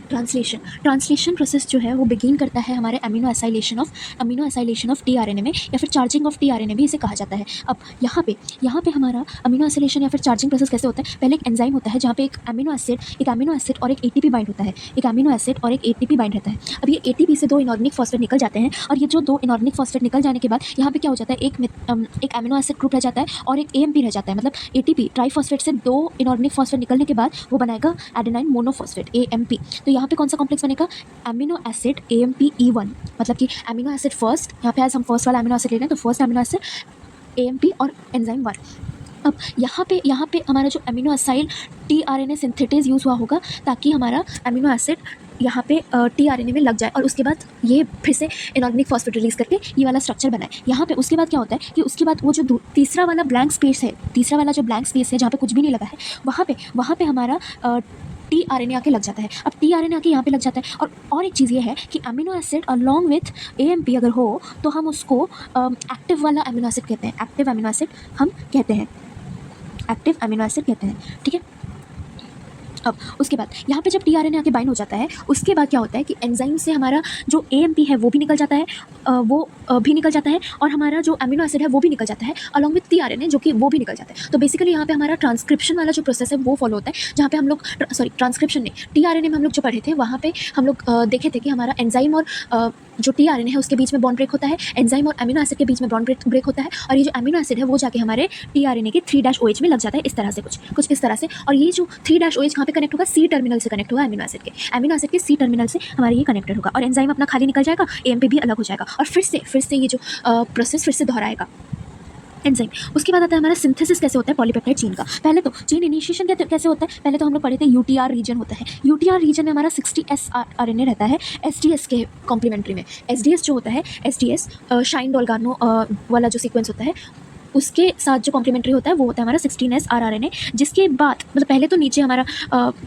Translation translation process जो है वो बिगिन करता है हमारे अमीनो एसाइलेशन ऑफ टीआरएनए में, या फिर चार्जिंग ऑफ टीआरएनए भी इसे कहा जाता है। अब यहाँ पे हमारा अमीनो एसाइलेशन या फिर चार्जिंग प्रोसेस कैसे होता है। पहले एक एंजाइम होता है जहाँ पे एक अमीनो एसिड और एक एटीपी बाइंड होता है, एक अमीनो एसिड और एक एटीपी बाइंड रहता है। अब ये एटीपी से 2 इनऑर्गेनिक फॉस्फेट निकल जाते हैं, और ये जो 2 इनऑर्गेनिक फॉस्फेट निकल जाने के बाद यहाँ पे क्या हो जाता है, एक अमीनो एसिड ग्रुप रह जाता है और एक एएमपी रह जाता है। मतलब एटीपी ट्राइफॉस्फेट से 2 इनऑर्गेनिक फॉस्फेट निकलने के बाद वो बनाएगा एडेनाइन मोनोफॉस्फेट एएमपी। तो यहाँ पे कौन सा कॉम्प्लेक्स बनेगा, अमीनो एसिड एएमपी E1, मतलब कि अमीनो एसिड फर्स्ट, यहाँ पे आज हम फर्स्ट वाला अमीनो एसिड ले रहे हैं तो फर्स्ट अमीनो एसिड एएमपी और एंजाइम 1। अब यहाँ पे हमारा जो amino acyl tRNA synthetase use हुआ होगा ताकि हमारा अमीनो एसिड यहाँ पे टीआरएनए में लग जाए और उसके बाद ये फिर से इनऑर्गेनिक फॉस्फेट रिलीज करके ये वाला स्ट्रक्चर बनाए। यहाँ पे उसके बाद क्या होता है कि उसके बाद वो जो तीसरा वाला ब्लैंक स्पेस है जहाँ पे कुछ भी नहीं लगा है, वहाँ पे हमारा टीआरएनए आके लग जाता है। अब टीआरएनए आके यहाँ पे लग जाता है। और एक चीज़ ये है कि amino acid along with AMP अगर हो तो हम उसको एक्टिव वाला अमीनो एसिड कहते हैं, एक्टिव अमीनो एसिड कहते हैं, ठीक है। अब उसके बाद यहाँ पे जब टीआरएनए आके बाइंड हो जाता है, उसके बाद क्या होता है कि एंजाइम से हमारा जो एएमपी है वो भी निकल जाता है, और हमारा जो अमीनो एसिड है वो भी निकल जाता है अलॉन्ग विथ टीआरएनए, जो कि वो भी निकल जाता है। तो बेसिकली यहाँ पे हमारा ट्रांसक्रिप्शन वाला जो प्रोसेस है वो फॉलो होता है, जहाँ पे हम लोग ट्रांसक्रिप्शन नहीं, टीआरएनए में हम लोग जो पढ़े थे वहाँ पे हम लोग देखे थे कि हमारा एंजाइम और जो टीआरएनए है उसके बीच में बॉन्ड ब्रेक होता है, एंजाइम और अमीनो एसिड के बीच में बॉन्ड ब्रेक होता है, और ये जो अमीनो एसिड है वो जाके हमारे टीआरएनए के 3' में लग जाता है, इस तरह से कुछ इस तरह से। और ये जो 3' कहाँ पे कनेक्ट होगा, सी टर्मिनल से कनेक्ट होगा, अमीनो एसिड के सी टर्मिनल से हमारे ये कनेक्टेड होगा, और एंजाइम अपना खाली निकल जाएगा, एएमपी भी अलग हो जाएगा, और फिर से ये जो प्रोसेस फिर से दोहराएगा एंजाइम। उसके बाद आता है हमारा सिंथेसिस कैसे होता है पॉलीपेप्टाइड चेन का। पहले तो चेन इनिशिएशन कैसे होता है, पहले तो हम लोग पढ़े थे यूटीआर रीजन होता है। यूटीआर रीजन में हमारा 60S आरएनए रहता है एसडीएस के कॉम्प्लीमेंट्री में। एसडीएस जो होता है, एसडीएस शाइन डोलगार्नो वाला जो सीक्वेंस होता है उसके साथ जो कॉम्प्लीमेंट्री होता है वो होता है हमारा 16S आरआरएनए, जिसके बाद मतलब पहले तो नीचे हमारा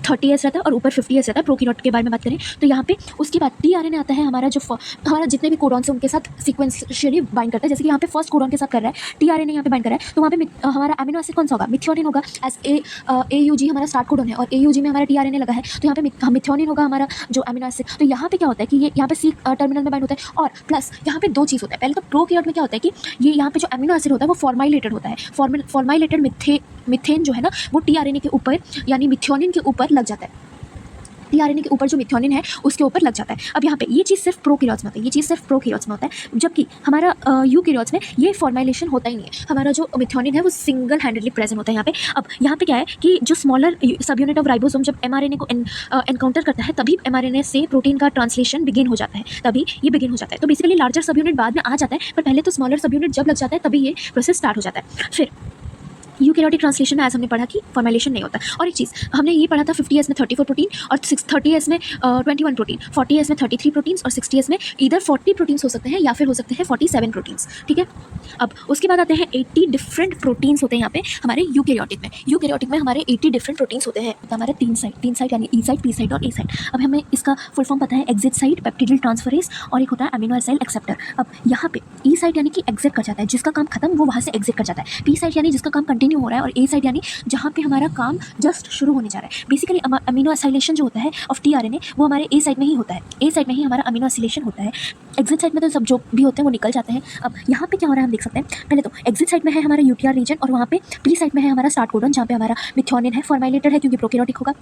30S रहता है और ऊपर 50S रहता है। प्रोकैरियोट के बारे में बात करें तो यहाँ पे उसके बाद टीआरएनए आता है हमारा, जो हमारा जितने भी कोडॉन्स हैं उनके साथ सीक्वेंशियली बाइंड करता है। जैसे कि यहाँ पे फर्स्ट कोडॉन के साथ कर रहा है टीआरएनए, यहाँ पे बाइंड कर रहा है, तो वहाँ पे हमारा अमीनो एसिड कौन सा होगा, मिथियोनिन होगा, एज AUG हमारा स्टार्ट कोडॉन है और AUG में हमारा टीआरएनए लगा है, तो यहाँ पे मिथियोनिन होगा हमारा जो अमीनो एसिड। तो यहाँ पे क्या होता है कि ये यहाँ पे सी टर्मिनल में बाइंड होता है, और प्लस यहाँ पे 2 चीज़ होता है। पहले तो प्रोकैरियोट में क्या होता है कि ये यहाँ पे जो अमीनो एसिड होता है वो फॉर्माइलेटेड होता है, फॉर्माइलेटेड मिथेन जो है ना वो टीआरएनए के ऊपर यानी मिथियोनिन के ऊपर लग जाता है, टीआरएनए के ऊपर जो मिथियोनिन है उसके ऊपर लग जाता है। अब यहाँ पे ये चीज़ सिर्फ प्रोकैरियोट्स में होता है, जबकि हमारा यूकैरियोट्स में ये फॉर्माइलेशन होता ही नहीं है। हमारा जो मिथियोनिन है वो सिंगल हैंडेडली प्रेजेंट होता है यहाँ पे। अब यहाँ पे क्या है कि जो स्मॉलर सब यूनिट ऑफ राइबोसोम जब एमआरएनए को एनकाउंटर करता है तभी एमआरएनए से प्रोटीन का ट्रांसलेशन बिगिन हो जाता है, तो बेसिकली लार्जर सब यूनिट बाद में आ जाता है, पर पहले तो स्मॉलर सब यूनिट जब लग जाता है तभी ये प्रोसेस स्टार्ट हो जाता है। फिर यूकैरियोटिक ट्रांसलेशन में आज हमने पढ़ा कि फॉर्मेलेशन नहीं होता। और एक चीज़ हमने ये पढ़ा था 50S में 34 प्रोटीन और 30S में 21 प्रोटीन, 40S में 33 प्रोटीन्स और 60S में इधर 40 प्रोटीन्स हो सकते हैं या फिर हो सकते हैं 47 प्रोटीन्स, ठीक है। अब उसके बाद आते हैं 80 डिफरेंट प्रोटीन्स होते हैं यहाँ पे हमारे यूकैरियोटिक में हमारे 80 डिफरेंट प्रोटीन्स होते हैं। हमारे 3 साइट यानी ई साइट, पी साइट और ए साइट। अब हमें इसका फुल फॉर्म पता है, एग्जिट साइट, पेप्टिडिल ट्रांसफरेज, और एक होता है अमीनो एसाइल एक्सेप्टर। अब यहाँ पे ई साइट यानी कि एग्जिट कर जाता है, जिसका काम खत्म वो वहाँ से एग्जिट कर जाता है। पी साइट यानी जिसका काम कंटिन्यू हो रहा है, और ए साइट यानी जहाँ पे हमारा काम जस्ट शुरू होने जा रहा है। बेसिकली अमीनो एसाइलेशन जो होता है ऑफ टीआरएनए वो हमारे ए साइट में ही होता है, ए साइट में ही हमारा अमीनो एसिलेशन होता है। एग्जिट साइट में तो सब जो भी होते हैं वो निकल जाते हैं। अब यहाँ पे क्या हो रहा है हम देख सकते हैं। पहले तो एग्जिट साइट में है हमारा यूटीआर रीजन, और वहाँ पे पी साइट में है हमारा स्टार्ट कोडॉन जहाँ पे हमारा मिथियोनिन है, फॉर्माइलेटेड है क्योंकि प्रोकैरियोटिक होगा।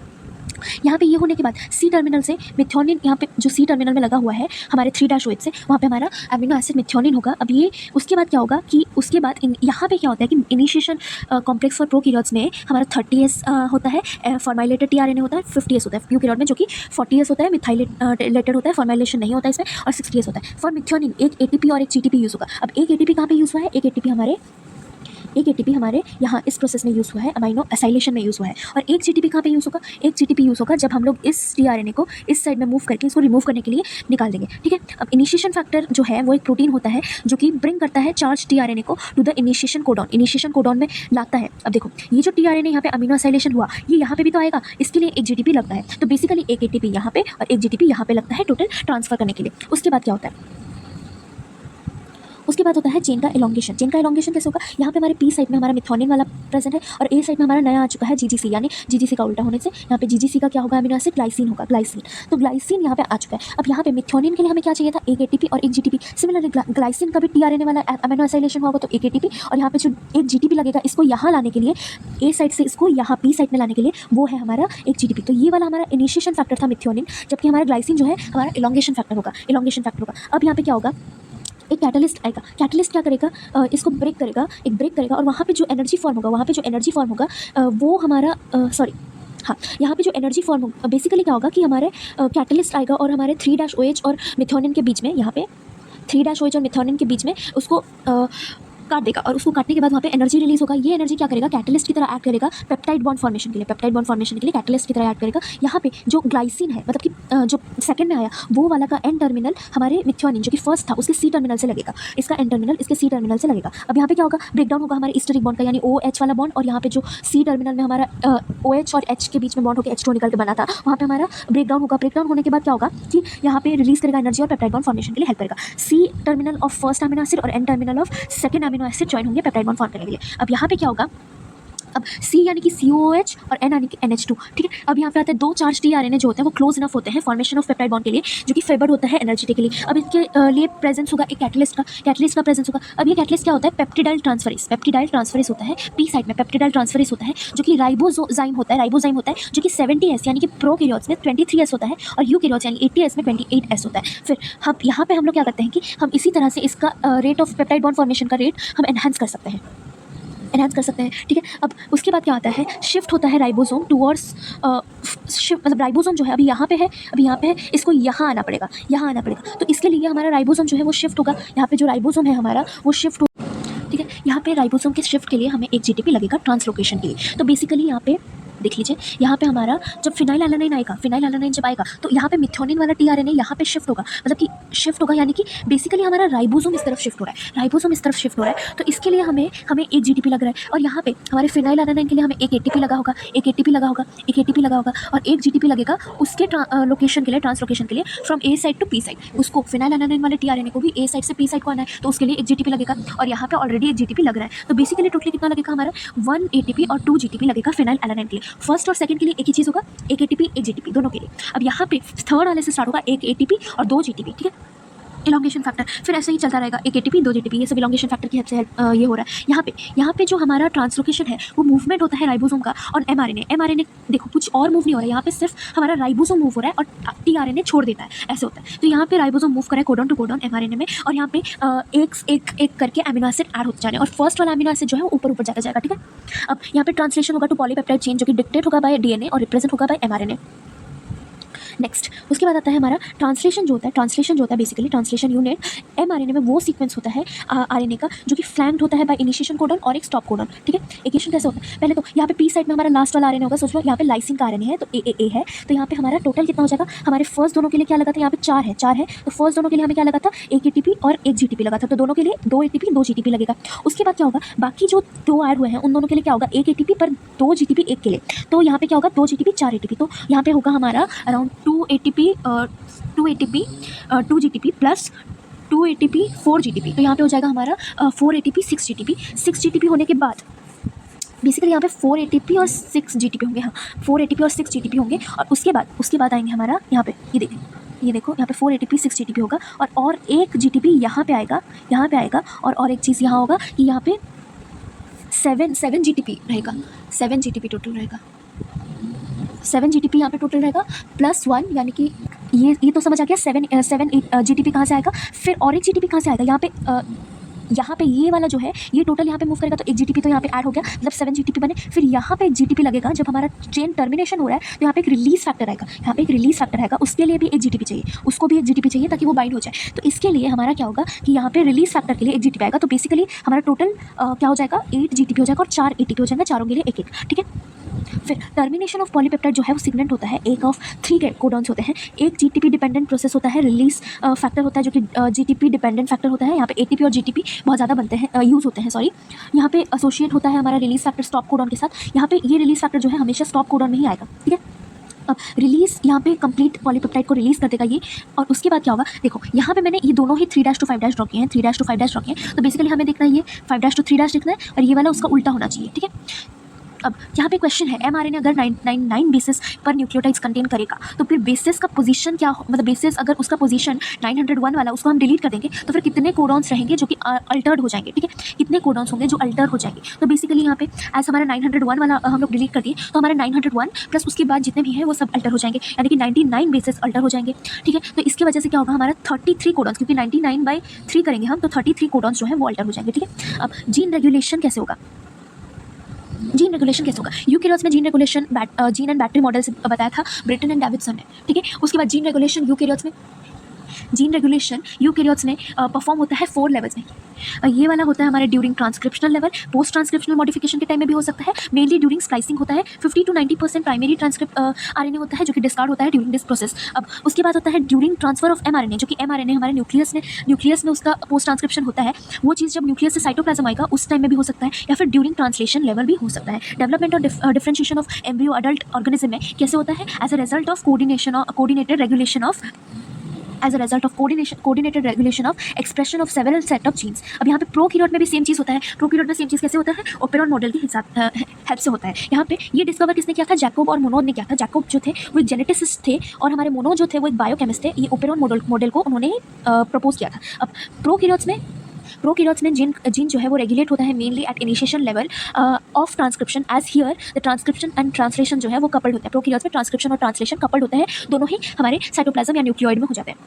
यहाँ पे ये होने के बाद सी टर्मिनल से मिथियोनिन, यहाँ पे जो सी टर्मिनल में लगा हुआ है हमारे 3' से, वहाँ पे हमारा अमीनो एसिड मिथियोनिन होगा। अब ये उसके बाद क्या होगा कि उसके बाद यहाँ पे क्या होता है कि इनिशिएशन कॉम्प्लेक्स फॉर प्रोकैरियोट्स में हमारा 30S होता है, फॉर्माइलेटेड टीआरएनए होता है, 50S होता है यूकैरियोट में, जो कि 40S होता है, मिथाइलेटेड होता है, फॉर्माइलेशन नहीं होता है इसमें, और 60S होता है। फॉर मिथियोनिन एक ATP और एक GTP यूज़ होगा। अब एक ATP कहाँ पे यूज़ हुआ है, एक ATP हमारे यहाँ इस प्रोसेस में यूज़ हुआ है, अमीनो एसाइलेशन में यूज़ हुआ है, और एक GTP कहाँ पे यूज़ होगा, एक GTP यूज़ होगा जब हम लोग इस टीआरएनए को इस साइड में मूव करके इसको रिमूव करने के लिए निकाल देंगे, ठीक है। अब इनिशिएशन फैक्टर जो है वो एक प्रोटीन होता है जो कि ब्रिंग करता है चार्ज टीआरएनए को टू द इनिशिएशन कोडॉन में लाता है। अब देखो ये जो टीआरएनए यहाँ पे अमीनो एसाइलेशन हुआ ये यहाँ पे भी तो आएगा, इसके लिए एक GTP लगता है, तो बेसिकली एक ATP यहाँ पे और एक GTP यहाँ पे लगता है टोटल ट्रांसफर करने के लिए। उसके बाद क्या होता है, उसके बाद होता है चेन का एलोंगेशन। चेन का एलोंगेशन कैसे होगा, यहाँ पे हमारे पी साइड में हमारा मिथोनिन वाला प्रेजेंट है और ए साइड में हमारा नया आ चुका है जीजीसी, यानी जीजीसी का उल्टा होने से यहाँ पे जीजीसी का क्या होगा, अमीनो एसिड ग्लाइसिन होगा, ग्लाइसिन। तो ग्लाइसिन यहाँ पे आ चुका है। अब यहाँ पे मिथोनिन के लिए हमें क्या चाहिए था, एक एटीपी और एक जीटीपी। सिमिलरली ग्लाइसिन का भी टीआरएनए वाला अमीनो एसिलेशन होगा तो एक एटीपी, और यहाँ पे जो एक जीटीपी लगेगा इसको यहाँ लाने के लिए, ए साइड से इसको यहाँ पी साइड में लाने के लिए, वो है हमारा एक जीटीपी। तो ये वाला हमारा इनिशिएशन फैक्टर था मिथोनिन, जबकि हमारा ग्लाइसिन जो है हमारा एलोंगेशन फैक्टर होगा, एलोंगेशन फैक्टर होगा। अब यहाँ पे क्या होगा, एक कैटलिस्ट आएगा। कैटलिस्ट क्या करेगा, इसको ब्रेक करेगा, एक ब्रेक करेगा, और वहाँ पे जो एनर्जी फॉर्म होगा, वहाँ पे जो एनर्जी फॉर्म होगा वो हमारा हाँ, यहाँ पे जो एनर्जी फॉर्म होगा बेसिकली क्या होगा कि हमारे कैटलिस्ट आएगा और हमारे 3-OH और मिथोनिन के बीच में, यहाँ पे 3-OH और मिथोनिन के बीच में उसको काट देगा, और उसको काटने के बाद वहाँ पे एनर्जी रिलीज होगा। ये एनर्जी क्या करेगा, कैटलिस्ट की तरह एक्ट करेगा पेप्टाइड बॉन्ड फॉर्मेशन के लिए, पेप्टाइड बॉन्ड फॉर्मेशन के लिए कैटलिस्ट की तरह एक्ट करेगा। यहाँ पे जो ग्लाइसिन है, मतलब कि जो सेकंड में आया वो वाला का एन टर्मिनल हमारे मिथोनिन जो कि फर्स्ट था उसके सी टर्मिनल से लगेगा, इसका एन टर्मिनल इसके सी टर्मिनल से लगेगा। अब यहाँ पे क्या होगा, ब्रेकडाउन होगा हमारे स्टेरिक बॉन्ड का, यानी OH वाला बॉन्ड, और यहाँ पे जो सी टर्मिनल में हमारा OH और H के बीच में बॉन्ड होकर H2 निकल के बना था, वहाँ पे हमारा ब्रेकडाउन होगा। ब्रेकडाउन होने के बाद क्या होगा कि यहाँ पे रिलीज करेगा एनर्जी और पेप्टाइड बॉन्ड फॉर्मेशन के लिए हेल्प करेगा। C terminal of first amino acid और N terminal of second amino acid join होंगे पेप्टाइड बॉन्ड फॉर्म करने के लिए। अब यहाँ पे क्या होगा, अब C यानी कि COOH और N यानी कि NH2, ठीक है। अब यहाँ पे आते हैं दो चार्ज टीआरएनए जो होते हैं वो क्लोज इनफ होते हैं फॉर्मेशन ऑफ पेप्टाइड बॉन्ड के लिए, जो कि फेवर्ड होता है एनर्जेटिकली। अब इसके लिए प्रेजेंस होगा एक कैटलिस्ट का प्रेजेंस होगा। अब ये कैटलिस्ट क्या होता है, पेप्टिडाइल ट्रांसफरेज होता है पी साइड में, पेप्टिडाइल ट्रांसफरेज होता है जो कि राइबोजाइम होता है जो कि 70S यानी कि प्रोकैरियोट्स में 23S होता है, और यूकैरियोट्स यानी 80S में 28S होता है। फिर हम यहाँ पे हम लोग क्या करते हैं कि हम इसी तरह से इसका rate of peptide bond formation का रेट हम एनहांस कर सकते हैं, ठीक है। अब उसके बाद क्या आता है, शिफ्ट होता है राइबोसोम टुवर्ड्स शिफ्ट, मतलब राइबोसोम जो है अभी यहाँ पे है, इसको यहाँ आना पड़ेगा, तो इसके लिए हमारा राइबोसोम जो है वो शिफ्ट होगा। यहाँ पे जो राइबोसोम है हमारा वो शिफ्ट, ठीक है। यहाँ पे राइबोसोम के शिफ्ट के लिए हमें एक जीटीपी लगेगा ट्रांसलोकेशन के लिए। तो बेसिकली यहाँ पे देख लीजिए, यहाँ पे हमारा जब फिनाइल एलानाइन जब आएगा तो यहाँ पे मिथोनिन वाला टीआरएनए यहाँ पे शिफ्ट होगा, मतलब कि शिफ्ट होगा, यानी कि बेसिकली हमारा राइबोसोम इस तरफ शिफ्ट हो रहा है, तो इसके लिए हमें एक जीटीपी लग रहा है। और यहाँ पे हमारे फिनाइल एलानाइन के लिए हमें एक एटीपी लगा होगा, और एक जीटीपी लगेगा उसके लोकेशन के लिए, ट्रांसलोकेशन के लिए from A side to P side. उसको फिनाइल एलानाइन वाले टीआरएनए को भी ए साइड से पी साइड को आना है, तो उसके लिए एक जीटीपी लगेगा, और यहाँ पे ऑलरेडी एक जीटीपी लग रहा है। तो बेसिकली टोटली कितना लगेगा हमारा, 1 एटीपी और 2 जीटीपी लगेगा फिनाइल एलानाइन के लिए। फर्स्ट और सेकंड के लिए एक ही चीज़ होगा, एक एटीपी एक जीटीपी दोनों के लिए। अब यहाँ पे थर्ड वाले से स्टार्ट होगा एक एटीपी और 2 जीटीपी, ठीक है, इलॉन्गेशन फैक्टर। फिर ऐसे ही चलता रहेगा, एक एटीपी 2 जीटीपी, ये सब इलॉन्गेशन फैक्टर की हेल्प से ये हो रहा है। यहाँ पे जो हमारा ट्रांसलोकेशन है वो मूवमेंट होता है राइबोसोम का और एमआरएनए देखो कुछ और मूव नहीं हो रहा है, यहाँ पे सिर्फ हमारा राइबोसोम मूव हो रहा है और टीआरएनए छोड़ देता है, ऐसे होता है। तो यहाँ पे राइबोसोम मूव करे कोडॉन टू कोडॉन एमआरएनए में, और यहाँ पे एक करके अमीनो एसिड ऐड होते जाने, और फर्स्ट वाला अमीनो एसिड जो है वो ऊपर जाता जाएगा, ठीक है। अब यहाँ पे ट्रांसलेशन होगा टू पॉलीपेप्टाइड चेन, जो कि डिक्टेट होगा बाय डीएनए और रिप्रेजेंट होगा बाय एमआरएनए। नेक्स्ट उसके बाद आता है हमारा ट्रांसलेशन जो होता है बेसिकली ट्रांसलेशन यूनिट एमआरएनए में वो सीक्वेंस होता है आरएनए का जो कि फ्लैंक्ड होता है बाय इनिशिएशन कोडॉन और एक स्टॉप कोडॉन, ठीक है। इनिशिएशन कैसे होता है, पहले तो यहाँ पे पी साइड में हमारा लास्ट वाला आरएनए होगा, सोच लो यहाँ पे लाइसिन का आरएनए है तो ए है, तो यहाँ पे हमारा टोटल कितना हो जाएगा, हमारे फर्स्ट दोनों के लिए क्या लगा था, यहाँ पे 4 है, तो फर्स्ट दोनों के लिए हमें क्या लगा था, एक एटीपी और एक जीटीपी लगा था, तो दोनों के लिए 2 एटीपी 2 जीटीपी लगेगा। उसके बाद क्या होगा, बाकी जो 2 ऐड हुए हैं उन दोनों के लिए क्या होगा, एक एटीपी पर 2 जीटीपी एक के लिए, तो यहाँ पे क्या होगा 2 जीटीपी 4 एटीपी, तो यहाँ पे होगा हमारा around 2 ATP 2 GTP plus 2 ATP 4 GTP, तो यहाँ पे हो जाएगा हमारा 4 एटीपी 6 जीटीपी होने के बाद बेसिकली यहाँ पे 4 एटीपी और 6 जीटीपी होंगे, हाँ 4 एटीपी और 6 जीटीपी होंगे। और उसके बाद आएंगे हमारा यहाँ पे ये देखो यहाँ पे 4 एटीपी 6 जीटीपी होगा, और एक जीटीपी यहाँ पे आएगा और एक चीज़ यहाँ होगा कि यहाँ पे 7 जीटीपी रहेगा, 7 जीटीपी टोटल रहेगा, 7 जीटीपी यहाँ पे टोटल रहेगा प्लस 1, यानी कि ये तो समझ आ गया 7 जीटीपी कहाँ से आएगा। फिर और एक जीटीपी कहाँ से आएगा, यहाँ पे ये वाला जो है ये टोटल यहाँ पे मूव करेगा, तो एक जीटीपी तो यहाँ पे ऐड हो गया, मतलब 7 जीटीपी बने। फिर यहाँ पे एक जीटीपी लगेगा, जब हमारा चेन टर्मिनेशन हो रहा है तो यहाँ पे एक रिलीज फैक्टर आएगा, उसके लिए भी एक जीटीपी चाहिए, उसको भी एक जीटीपी चाहिए ताकि वो बाइंड हो जाए। तो इसके लिए हमारा क्या होगा कि यहाँ पे रिलीज फैक्टर के लिए एक जीटीपी आएगा, तो बेसिकली हमारा टोटल क्या हो जाएगा 8 जीटीपी हो जाएगा और 4 एटीपी हो जाएगा, चारों के लिए एक, ठीक है। फिर टर्मिनेशन ऑफ पॉलीपेप्टाइड जो है वो सिग्नेंट होता है, एक ऑफ 3 कोडॉन्स होते हैं, एक जीटीपी डिपेंडेंट प्रोसेस होता है, रिलीज फैक्टर होता है जो कि जीटीपी डिपेंडेंट फैक्टर होता है। यहाँ पे एटीपी और जीटीपी बहुत ज़्यादा बनते हैं, यूज़ होते हैं, सॉरी। यहाँ पे एसोसिएट होता है हमारा रिलीज फैक्टर स्टॉप कोडॉन के साथ, यहाँ पे ये रिलीज फैक्टर जो है हमेशा स्टॉप कोडॉन में ही आएगा, ठीक है। अब रिलीज़ यहाँ पे कंप्लीट पॉलीपेप्टाइड को रिलीज़ कर देगा ये, और उसके बाद क्या होगा, देखो यहाँ पे मैंने ये दोनों ही 3' to 5' ड्रॉ किए हैं, 3' to 5' ड्रॉ किए हैं, तो बेसिकली हमें देखना है ये 5' to 3' लिखना है, और ये वाला उसका उल्टा होना चाहिए, ठीक है। अब यहाँ पे क्वेश्चन है, mRNA अगर 999 बेसिस पर न्यूक्लियोटाइड्स कंटेन करेगा तो फिर बेसिस का पोजीशन क्या मतलब बेसिस अगर उसका पोजीशन 901 वाला उसको हम डिलीट कर देंगे तो फिर कितने कोडॉन्स रहेंगे जो कि अल्टर्ड हो जाएंगे, ठीक है, कितने कोडॉन्स होंगे जो अल्टर हो जाएंगे। तो बेसिकली यहाँ पे एज हमारा 901 वाला हम लोग डिलीट कर दिए तो हमारा 901 प्लस उसके बाद जितने भी हैं वो सब अल्टर हो जाएंगे, यानी कि 99 बेसिस अल्टर हो जाएंगे, ठीक है। तो इसकी वजह से क्या होगा, हमारा 33 कोडॉन्स, क्योंकि 99/3 करेंगे हम तो 33 कोडॉन्स जो है वो अल्टर हो जाएंगे, ठीक है। अब जीन रेगुलेशन कैसे होगा, जीन रेगुलेशन कैसे होगा, यूकेरियोट्स में gene regulation gene and battery model से बताया था ब्रिटन एंड डेविडसन ने, ठीक है। उसके बाद जीन रेगुलेशन यूकेरियोट्स में परफॉर्म होता है 4 लेवल्स में। ये वाला होता है हमारे during transcriptional level, post transcriptional modification के टाइम में भी हो सकता है, मेनली ड्यूरिंग स्प्लाइसिंग होता है, 50 to 90% प्राइमरी ट्रांसक्रिप्ट आरएनए होता है जो कि डिस्कार्ड होता है ड्यूरिंग दिस प्रोसेस। अब उसके बाद होता है ड्यूरिंग ट्रांसफर ऑफ एमआरएनए, जो कि एमआरएनए हमारे न्यूक्लियस में उसका पोस्ट ट्रांसक्रिप्शन होता है, वो चीज़ जब न्यूक्लियस से साइटोप्लाज्म आएगा उस टाइम में भी हो सकता है, या फिर ड्यूरिंग ट्रांसलेशन लेवल भी हो सकता है। डेवलपमेंट और differentiation of embryo adult organism में कैसे होता है, as a result of coordinated regulation of expression of several set of genes। अब यहाँ पे प्रोकैरियोट में भी सेम चीज़ होता है। प्रोकैरियोट में सेम चीज़ कैसे होता है, ओपेरॉन मॉडल की हेल्प से होता है। यहाँ पे ये डिस्कवर किसने किया था, जैकोब और मोनोद ने किया था। जैकोब जो थे वो एक जेनेटिसिस्ट थे और हमारे मोनोद जो थे वो एक बायोकेमिस्ट थे। ये ओपेरॉन मॉडल को उन्होंने प्रपोज किया था। अब प्रोकैरियोट्स में जीन जो है वो रेगुलेट होता है mainly at initiation level of transcription, as here the transcription and translation जो है वो कपल्ड होता है। प्रोकैरियोट्स में ट्रांसक्रिप्शन और ट्रांसलेशन कपल्ड होते हैं, दोनों ही हमारे साइटोप्लाज्म या न्यूक्लियोइड में हो जाते हैं।